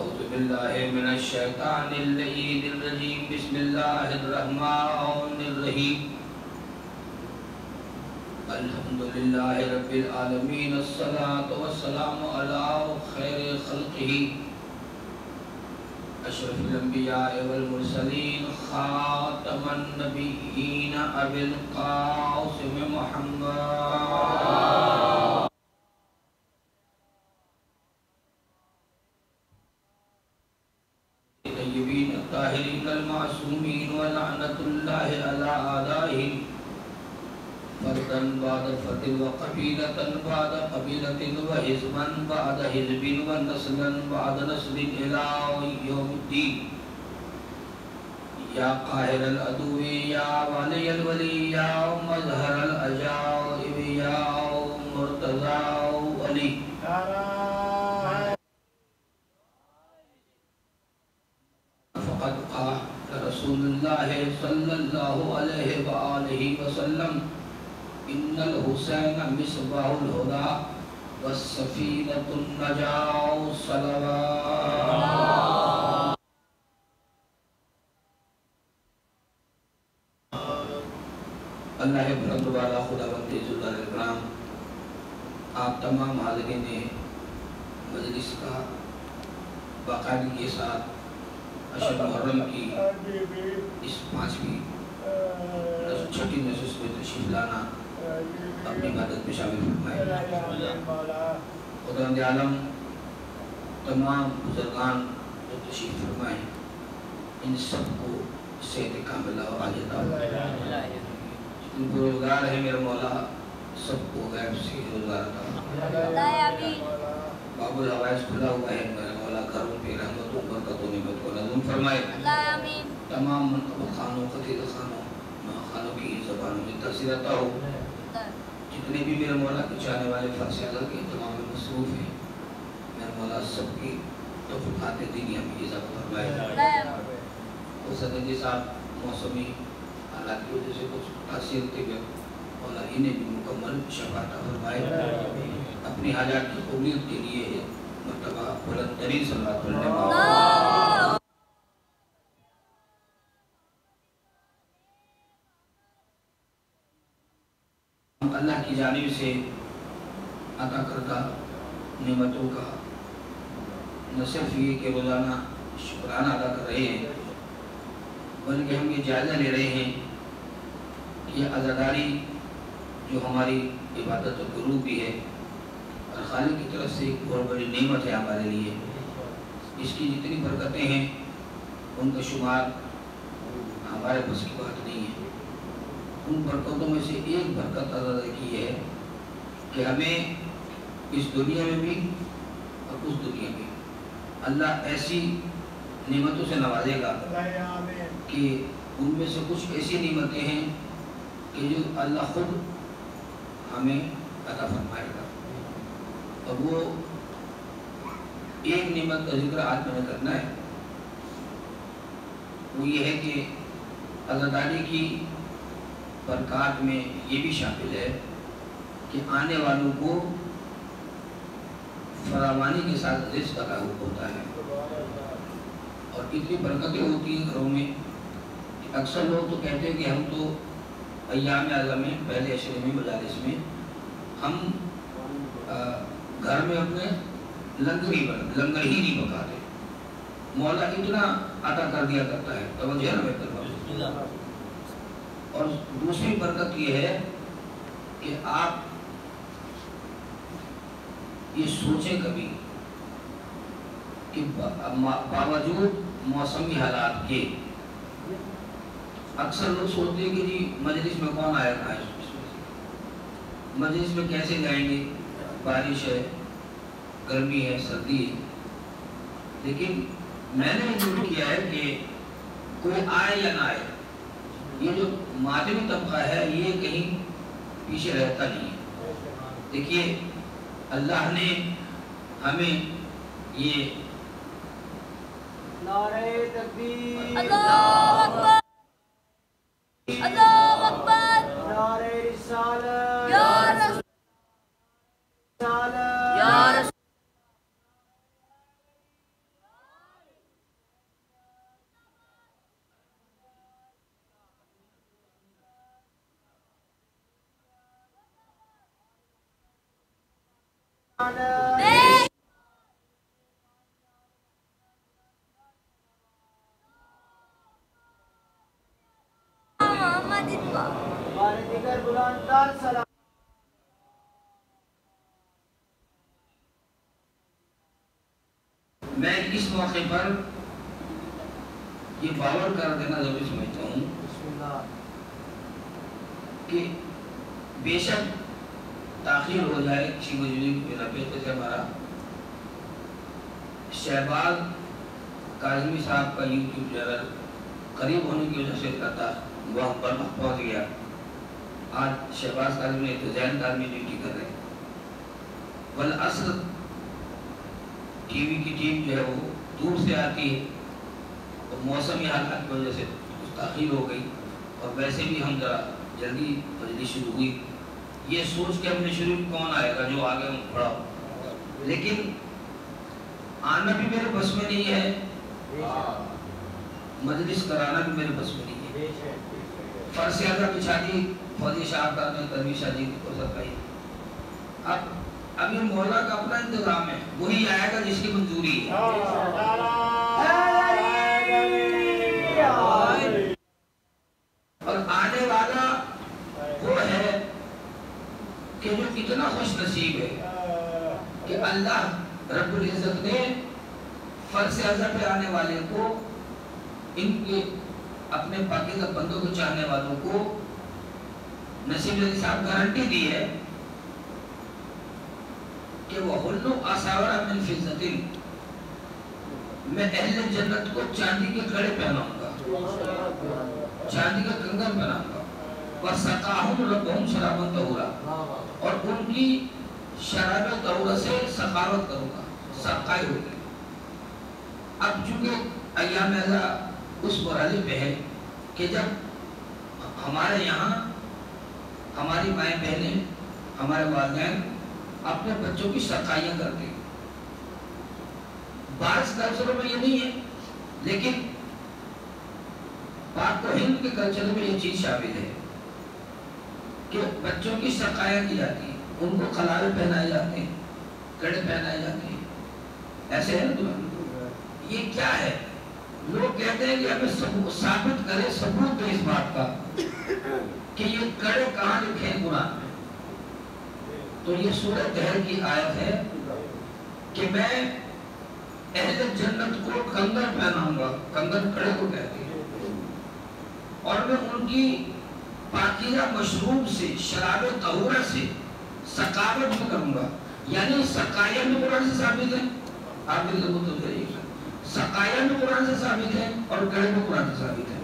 أعوذ بالله من الشيطان اللعين الرجيم بسم الله الرحمن الرحيم الحمد لله رب العالمين الصلاة والسلام على خير خلقه أشرف الأنبياء والمرسلين خاتم النبيين أبي القاسم محمد الطيبين الطاهرين المعصومين ولعنة الله على أعدائهم فردا بعد فرد وقبيلة بعد قبيلة وحزبا بعد حزب ونسلا بعد نسل إلى يوم الدين يا قاهر العدو يا ولي الولي يا مظهر العجائب يا مرتضى ولي فقد قال رسول الله صلى الله عليه وآله وسلم إن الحسين مصباح الهدى والسفينة النجاة صلوات اللہ برحمت والا خداوند ذوالجلال الاکرام آپ تمام حاضرین مجلس کا باقاعدگی کے ساتھ عشر محرم کی اس 5ویں چھٹی نشست میں تشریف لانا اپنی عبادت میں شامل فرمائے خداوند عالم تمام بزرگان جو تشریف فرمائے ان سب کو صحت کاملہ و عاجلہ جتنے روزگار ہیں میرے مولا سب کو غیب سے روزگار عطا باب الحوائج کھلا ہوا ہے میرے مولا گھروں پہ رحمتوں برکتوں نعمت کو نظم فرمائے تمام منقبت خانوں قطعید خانوں خانوں کی زبانوں میں تاثیر عطا ہو جتنے بھی میرے مولا کے چاہنے والے فرش اللہ کے تمام مصروف ہیں میرے مولا سب کی توفیقات دینی ہمیں اضافہ فرمائے اور صدر جی صاحب موسمی حالات کی وجہ سے کچھ تاثیر ہوتے ہوئے مولا انہیں بھی مکمل شفا عطا فرمائے اپنی حاجات کی قبولیت کے لیے مرتبہ بلند ترین صلوات پڑھنے اللہ کی جانب سے عطا کردہ نعمتوں کا نہ صرف یہ کہ روزانہ شکرانہ ادا کر رہے ہیں بلکہ ہم یہ جائزہ لے رہے ہیں کہ یہ عزاداری جو ہماری عبادت و گروہ بھی ہے اور خالق کی طرف سے ایک بہت بڑی نعمت ہے ہمارے لیے اس کی جتنی برکتیں ہیں ان کا شمار ہمارے بس کی بات نہیں ہے ان برکتوں میں سے ایک برکت عطا کی ہے کہ ہمیں اس دنیا میں بھی اور اس دنیا میں اللہ ایسی نعمتوں سے نوازے گا کہ ان میں سے کچھ ایسی نعمتیں ہیں کہ جو اللہ خود ہمیں عطا فرمائے گا اور وہ ایک نعمت کا ذکر آج میں نے کرنا ہے وہ یہ ہے کہ عزاداری کی برکات میں یہ بھی شامل ہے کہ آنے والوں کو فراوانی کے ساتھ رزق عطا ہوتا ہے اور اتنی برکتیں ہوتی ہیں گھروں میں کہ اکثر لوگ تو کہتے ہیں کہ ہم تو ایام اعظم میں پہلے عشرے میں مجالس میں ہم گھر میں اپنے لنگر ہی نہیں پکاتے مولا اتنا عطا کر دیا کرتا ہے توجہ ہے بہتر اور دوسری برکت یہ ہے کہ آپ یہ سوچیں کبھی کہ باوجود موسمی حالات کے اکثر لوگ سوچتے ہیں کہ جی مجلس میں کون آیا تھا مجلس میں کیسے جائیں گے بارش ہے گرمی ہے سردی ہے لیکن میں نے نوٹ کیا ہے کہ کوئی آئے یا نہ آئے یہ جو مادری طبقہ ہے یہ کہیں پیچھے رہتا نہیں ہے دیکھیے اللہ نے ہمیں یہ نعرہ تکبیر اللہ اکبر اللہ اکبر نعرہ رسالت یا رسول یا رسول میں اس موقع پر یہ باور کر دینا ضروری سمجھتا ہوں کہ بے شک تاخیر ہو جائے کسی مجبوری کی بنا پہ، جیسے ہمارا شہباز کاظمی صاحب کا یوٹیوب چینل قریب ہونے کی وجہ سے کہتا وہ پر پہنچ گیا. آج شہباز کاظمی نے تو زین کاظمی ڈیوٹی کر رہے ہیں. والعصر ٹی وی کی ٹیم جو ہے وہ دور سے آتی ہے، اور موسمی حالات کی وجہ سے کچھ تاخیر ہو گئی، اور ویسے بھی ہم ذرا جلدی مجلس شروع ہوئی. یہ سوچ کے ہم نے شروع کون آئے گا جو آگے پڑھا، لیکن آنا بھی میرے بس میں نہیں ہے، مجلس کرانا بھی میرے بس میں نہیں ہے. فرض زیادہ بچھا دی فوجی صاحب کا نے تنویر شاہ جی کو سرکائی. اب یہ مولا کا اپنا انتظام ہے، وہی آئے گا جس کی منظوری ہے. اور آنے والا وہ ہے کہ جو اتنا خوش نصیب ہے کہ اللہ رب العزت نے فرض اعظم پہ آنے والے کو، ان کے اپنے پاکیزہ بندوں کو چاہنے والوں کو نصیب علی صاحب گارنٹی دی ہے کہ وہ حلو اساورا من فضۃ، میں اہل جنت کو چاندی کے کڑے پہناؤں گا، چاندی کا کنگن پہناؤں گا. وَسَقَاهُمْ رَبُّهُمْ شَرَابًا طَهُورًا، اور ان کی شراب طہورہ سے سخاوت کروں گا، سقائی ہوگی. اب چونکہ ایام اعزا اس مرحلے پہ ہے کہ جب ہمارے یہاں ہماری مائیں بہنیں، ہمارے والدین اپنے بچوں کی سقائیاں کرتے ہیں. بعض کلچروں میں یہ نہیں ہے، لیکن پاک و ہند کے کلچر میں یہ چیز شامل ہے کہ بچوں کی سقائیاں کی جاتی ہیں، ان کو قلارے پہنائے جاتے ہیں، کڑے پہنائے جاتے ہیں. ایسے ہے نا؟ یہ کیا ہے؟ لوگ کہتے ہیں کہ ہمیں ثابت کرے، ثبوت دے اس بات کا کہ یہ کڑے کہاں لکھے ہیں قرآن میں. تو یہ سورہ دہر کی آیت ہے کہ میں اہل جنت کو کنگن پہناؤں گا، کنگن کڑے کو کہتے ہیں، اور میں ان کی پاکیزہ مشروب سے، شراب طہورہ سے سقاوت بھی کروں گا. یعنی سقائیہ میں قرآن سے ثابت ہے، آپ بھی ضرور تو کریے گا، سقائیہ میں قرآن سے ثابت ہے اور کڑے میں قرآن سے ثابت ہے.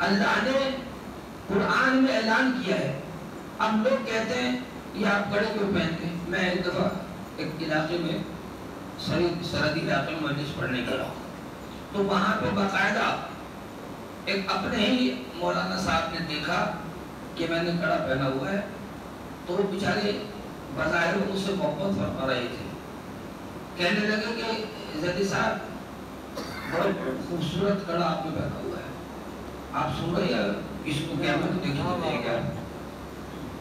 اللہ نے قرآن میں اعلان کیا ہے. اب لوگ کہتے ہیں یہ آپ کڑے کیوں پہنتے ہیں. میں ایک دفعہ ایک علاقے میں سرحدی علاقے میں مجلس پڑھنے گیا، تو وہاں پہ باقاعدہ ایک اپنے ہی مولانا صاحب نے دیکھا کہ میں نے کڑا پہنا ہوا ہے، تو وہ بیچارے بظاہر مجھ سے محبت فرما رہے تھے. کہنے لگے کہ زیدی صاحب بہت خوبصورت کڑا آپ نے پہنا ہوا ہے، آپ سن رہے ہیں اس کو کیا میں تو دیکھنے گیا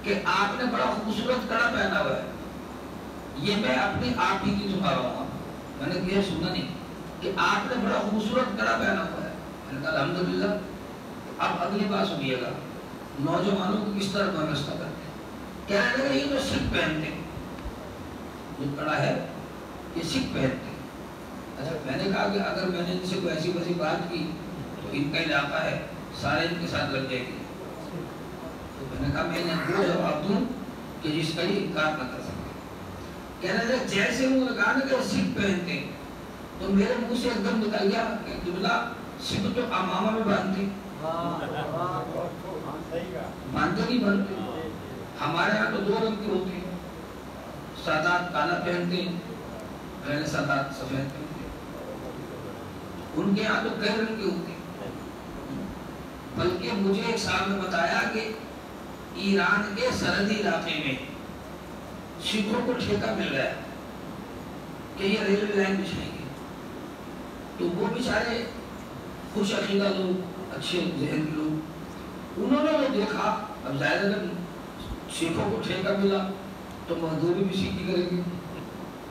کہ آپ نے بڑا خوبصورت کڑا پہنا ہوا ہے. یہ میں اپنی آپ ہی کی سنا رہا ہوں. میں نے یہ سنا نہیں کہ آپ نے بڑا خوبصورت کڑا پہنا ہوا ہے. میں نے کہا الحمدللہ. اب اگلی بات سنیے گا، نوجوانوں کو کس طرح وابستہ کرتے ہیں. کہنے لگے یہ تو سکھ پہنتے ہیں، جو کڑا ہے یہ سکھ پہنتے ہیں. اچھا میں نے کہا کہ اگر میں نے ان سے کوئی ایسی ویسی بات کی تو ان کا علاقہ ہے، سارے ان کے ساتھ لگ جائے گی. تو میں نے کہا میں نے وہ جواب دوں کہ جس کا یہ انکار نہ کر سکے. کہنے لگے جیسے انہوں نے کہا نا کہ سکھ پہنتے ہیں تو میرے منہ سے ایک دم نکل گیا کہ جملہ سکھ تو امامہ میں باندھتے، باندھتے نہیں باندھتے. ہمارے یہاں تو 2 رنگ کے ہوتے ہیں، سادات کالا پہنتے ہیں، غیر سادات سفید پہنتے ہیں. ان کے یہاں تو کئی رنگ کے ہوتے ہیں. بلکہ مجھے ایک صاحب نے بتایا کہ ایران کے سرحدی علاقے میں سکھوں کو ٹھیکہ مل رہا ہے کہ یہ ریلوے لائن بچھائیں گے. تو وہ بیچارے خوش عقیدہ لوگ، اچھے ذہن کے لوگ، انہوں نے وہ دیکھا. اب ظاہر ہے سکھوں کو ٹھیکہ ملا تو مزدوری بھی سیکھی کریں گے.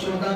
14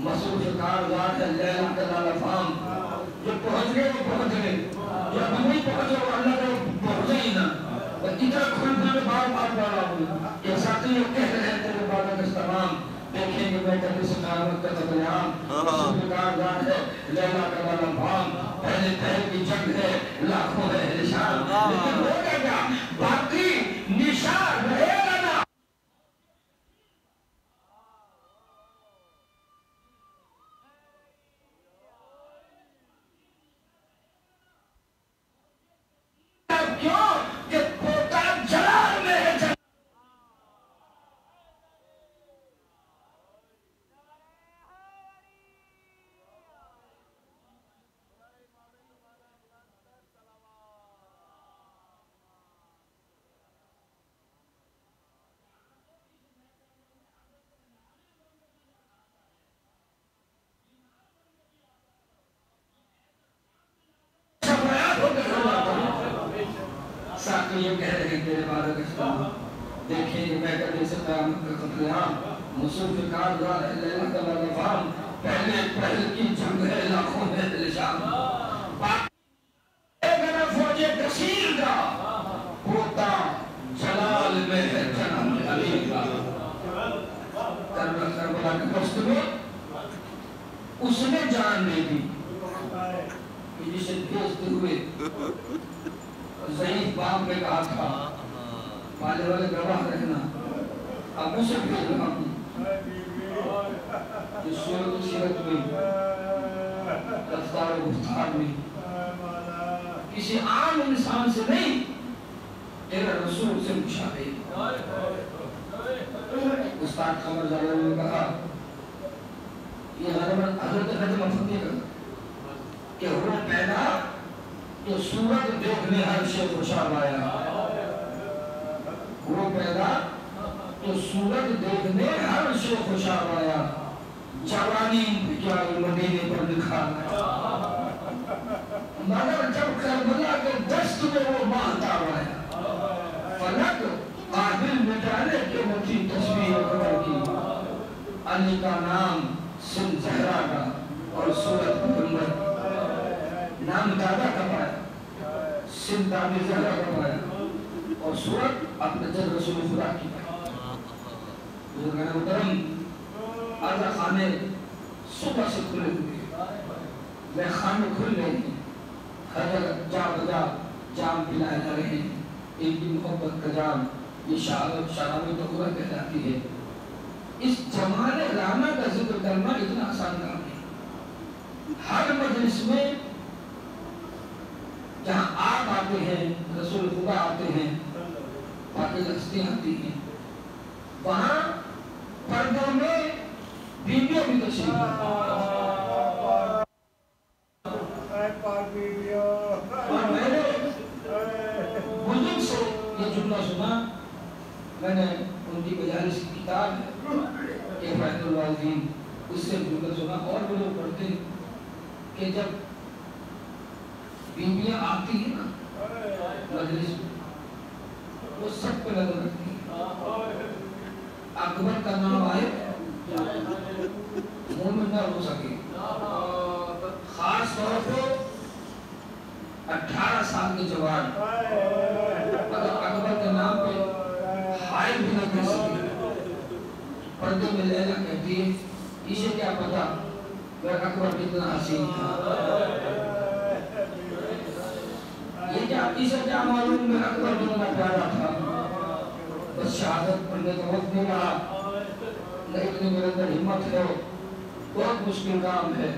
مصروف کارزار ہے لیلا کا لالا فام. جو پہنچ گئے وہ پہنچ گئے, جو اب نہیں پہنچے وہ اللہ کا پہنچے ہی نہ. اتنا کھلنے میں بار بار پڑا ہوں کہ ساتھی یہ کہہ رہے ہیں تیرے بارے میں تمام دیکھیں گے میں کبھی سے قیامت کا قیام. مصروف کارزار ہے لیلا کا لالا فام. پہلے پہل کی جنگ ہے لاکھوں ہے اہل شام. لیکن ہوگا کیا باقی نشان رہے گا نا. کیوں کہ پوتا جلال میں ہے جنگ. ساقی یہ کہہ رہے ہیں تیرے بارے میں دیکھیں کہ میں کبھی سے قیامت کا قتلیام. مصروف کارزار ہے لیلا کا لالا فام. پہلے پہل کی جنگ ہے لاکھوں ہے اہل شام. اگر فوج کثیر کا پوتا جلال میں ہے جنم علی کا. کربلا کے دست میں اس نے جان دے دی جسے بھیجتے ہوئے ضعیف باپ نے کہا تھا پالے والے گواہ رہنا اب اسے بھیج رہا ہوں. اس صورت سیرت میں رفتار و گفتار میں کسی عام انسان سے نہیں تیرا رسول سے مشابہ. استاد قمر جلال نے کہا یہ حضرت نجم فتح کا کہ وہ پیدا تو سورج دیکھنے ہر شے خوشاب آیا. وہ پیدا تو سورج دیکھنے ہر شے خوشاب آیا. جوانی کیا مدینے پر لکھا مگر جب کربلا کے دست میں وہ ماہتاب آیا. فلک قابل مٹانے کے مجھے تصویر قبر کی. علی کا نام سن زہرا کا اور سورت پیغمبر. نام دادا کا پایا, سن دادی زہرا کا پایا اور سورت اپنے جد رسول خدا کی پایا. بزرگان محترم آزا خانے صبح سے کھلے ہوئے میں خانے کھل رہے ہیں. ہر جگہ جا بجا جام پلائے جا رہے ہیں. ایک بھی محبت کا جام یہ شرابی تو خدا کہلاتی ہے. اس جمال رانا کا ذکر کرنا اتنا آسان کام ہے. ہر مجلس میں جہاں آپ آتے ہیں رسول خدا آتے ہیں پاکیز ہستیاں آتی ہیں وہاں پردوں میں بیویوں بھی تشریف اور میں نے بزرگ سے یہ جملہ سنا. میں نے ان کی مجالس کی کتاب ہے کہ فائد الوالدین اس سے جملہ سنا اور وہ لوگ پڑھتے ہیں کہ جب بیویاں آتی ہیں نا مجلس وہ سب پہ نظر رکھتی ہیں. اکبر کا نام آئے منہ میں نہ ہو سکے. خاص طور پہ 18 سال کے جوان اگر اکبر کے نام پہ حائل بھی نہ کر سکے. پردے میں لیلا کہتی ہے اسے کیا پتا کہ اکبر کتنا حسین تھا. یہ کیا اسے کیا معلوم میں اکبر کتنا پیارا تھا. بس شہادت پڑھنے کا وقت نہیں رہا. لیکن میرے اندر ہمت ہے. بہت مشکل کام ہے.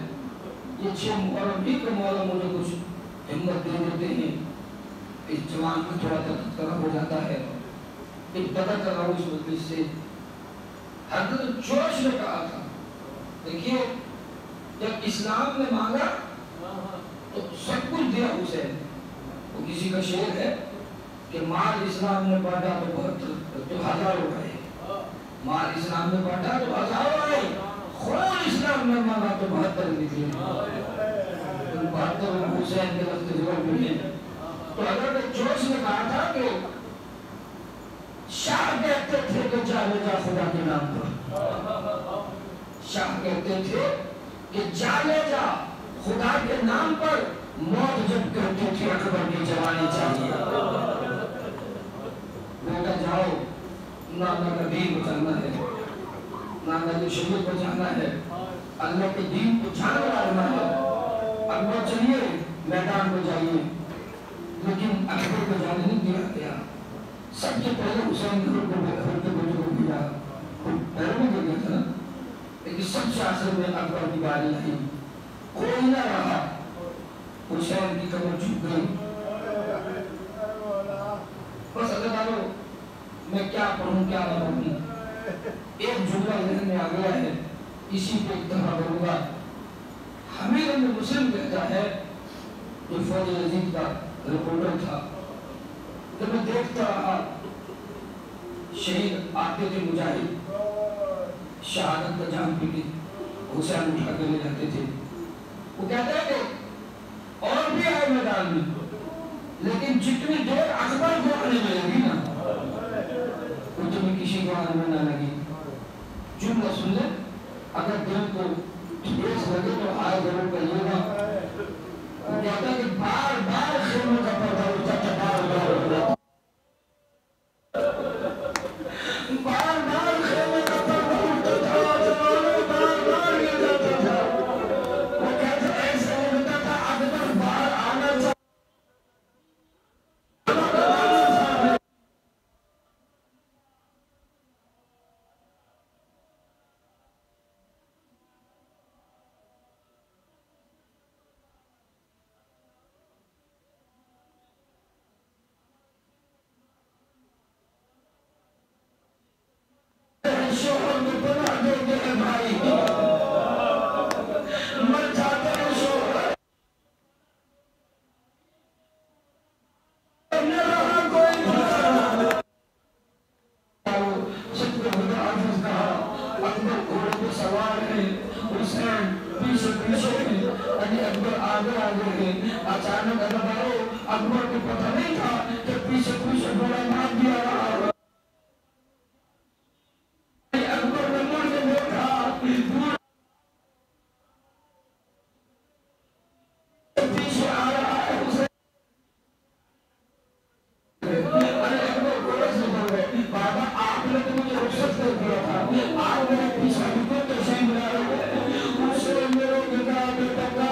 یہ 6 محرم ہی کا مولا مجھے کچھ ہمت دے دیتے ہیں. اس جوان کو تھوڑا تذکرہ ہو جاتا ہے. ایک پتہ کر رہا ہوں اس مجلس سے. حضرت جوش نے کہا تھا دیکھیے جب اسلام نے مانگا تو سب کچھ دیا حسین. وہ کسی کا شعر ہے کہ مال اسلام نے بانٹا تو ہزاروں آئے. مال اسلام نے بانٹا تو ہزاروں آئے. خون اسلام نے مانگا تو 72 نکلے. 72 حسین کے لفظ ضرور بھی ہیں. تو حضرت جوش نے کہا تھا کہ شاہ کہتے تھے کہ چاہے جا خدا کے نام پر. شاہ کہتے تھے کہ جا لے جا خدا کے نام پر، موت جب کہتے تھے اکبر کی جوانی چاہیے۔ بیٹا جاؤ، نانا کا دین بچانا ہے، نانا کی شریعت بچانا ہے، اللہ کے دین کو جان لانا ہے، اکبر چلیے میدان میں جائیے۔ لیکن اکبر کو جانے نہیں دیا گیا۔ سب سے پہلے حسین کے بیٹے کو بھیجا، پہلے نہیں دیا گیا تھا نا، لیکن سب سے آخر میں اکبر کی باری آئی، کوئی نہ رہا، حسین کی کمر جھک گئی۔ بس اللہ تعالیٰ میں کیا پڑھوں کیا نہ پڑھوں، ایک جملہ ذہن میں آ گیا ہے، اسی پہ اکتفا کروں گا۔ حمید بن مسلم کہتا ہے، جو فوج یزید کا رپورٹر تھا، جب میں دیکھتا رہا شہید آتے تھے مجاہد، شہادت کا جام پی کے حسین اٹھا کے لے جاتے تھے، وہ کہتا ہے کہ اور بھی آئے میدان میں، لیکن جتنی دیر اکبر کو آنے میں لگی نا، اتنی کسی کو آنے میں نہ لگی۔ جملہ سن لے، اگر دل کو ٹھیس لگے تو آئے ضرور کریے گا۔ وہ کہتا ہے کہ بار بار خیمے کا پردہ اٹھتا تھا، بار بار اٹھتا، بار بار خیمے کا پردہ اٹھتا تھا، بار بار گر جاتا تھا۔ وہ کہتا ہے ایسا لگتا تھا اکبر بار آنا چاہتا اچانک اکبر کو پتہ نہیں تھا کہ پیچھے پیچھے بڑا مار دیا رہا ہے۔ اکبر نے مڑ کے دیکھا، پیچھے آ رہا ہے اسے، اکبر کو رس نکل گئے، بابا آپ نے تو مجھے رخصت کر دیا تھا، آپ میرے پیچھے بھی تو تشریف لا رہے ہیں، اسے میرے گدا بیٹا کا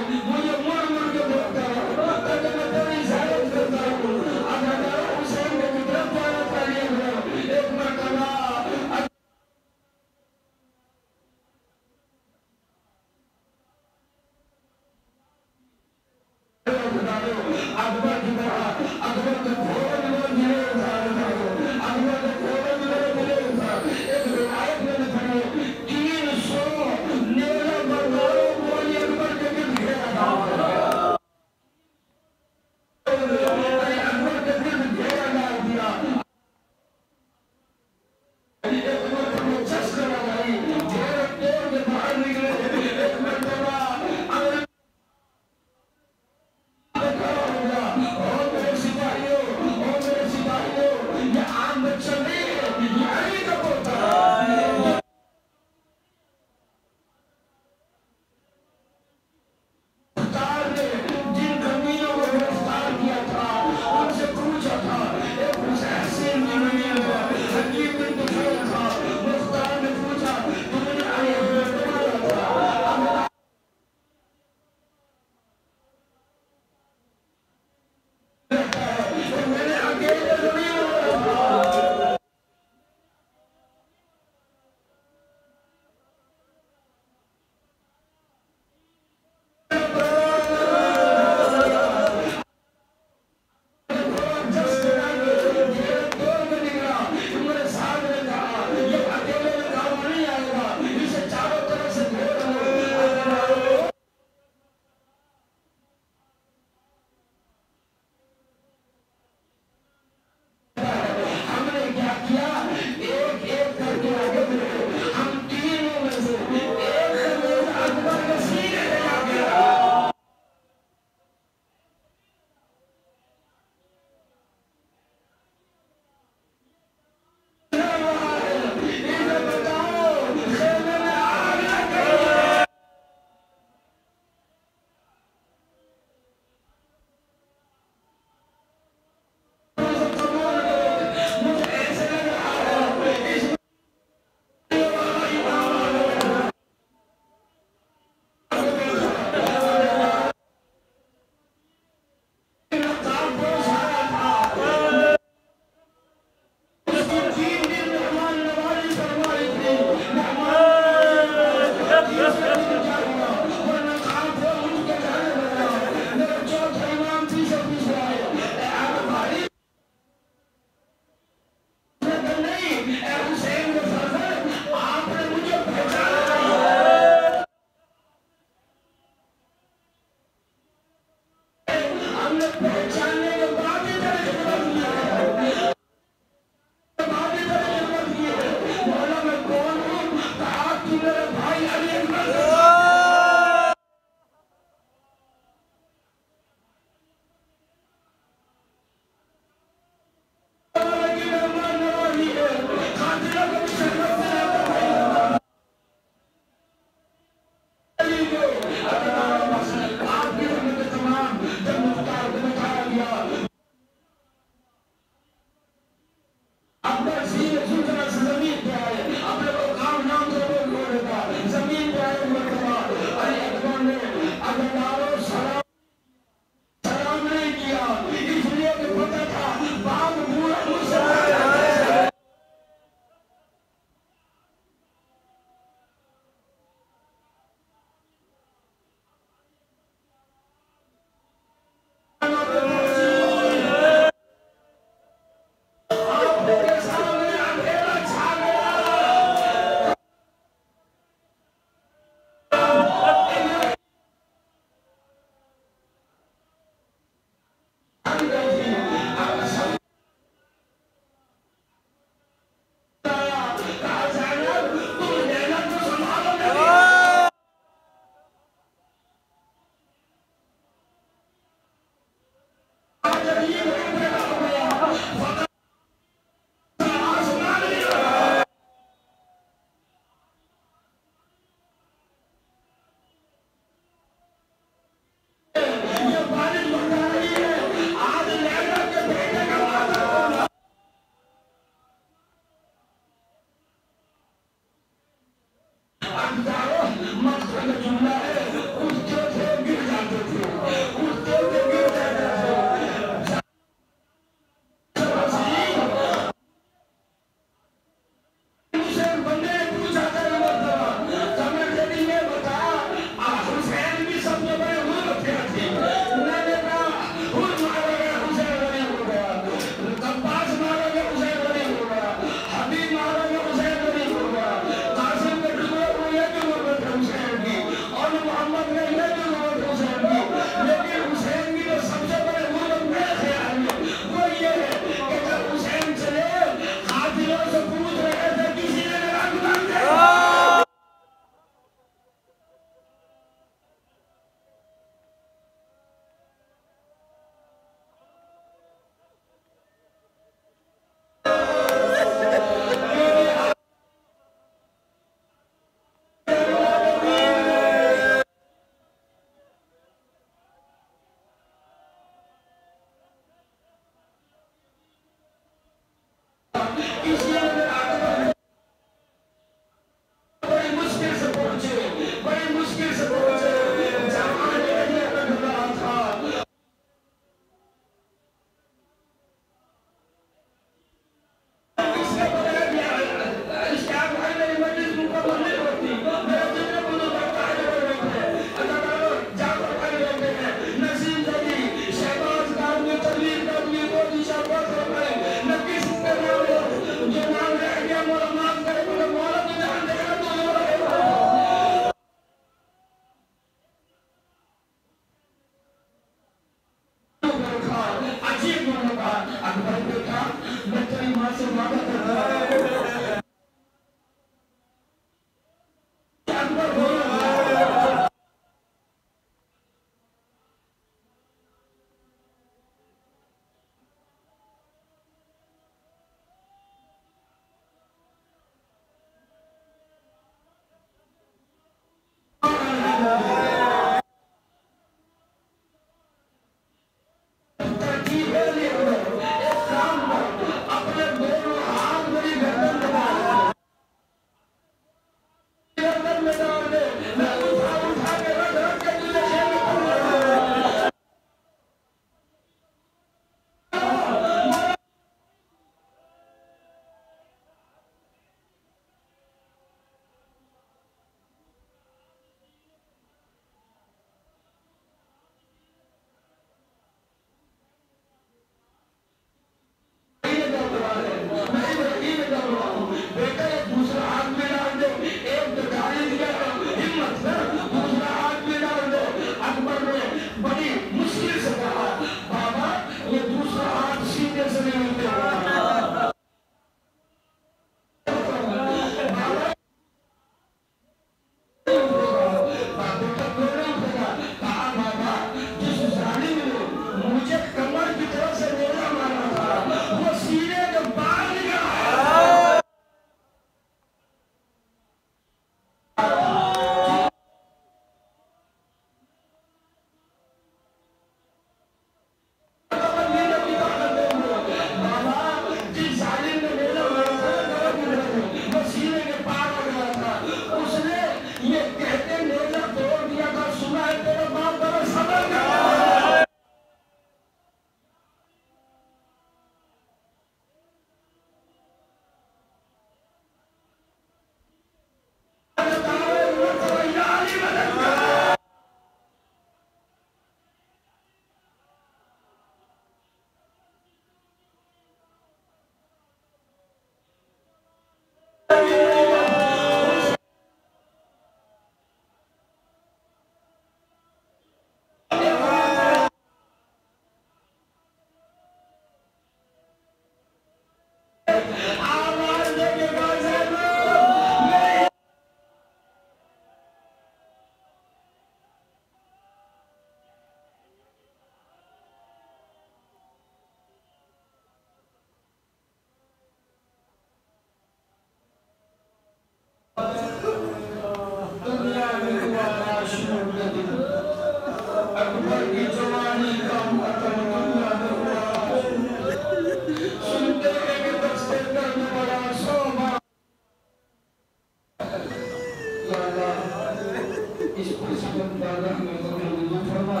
بارگاہ میں منظور فرما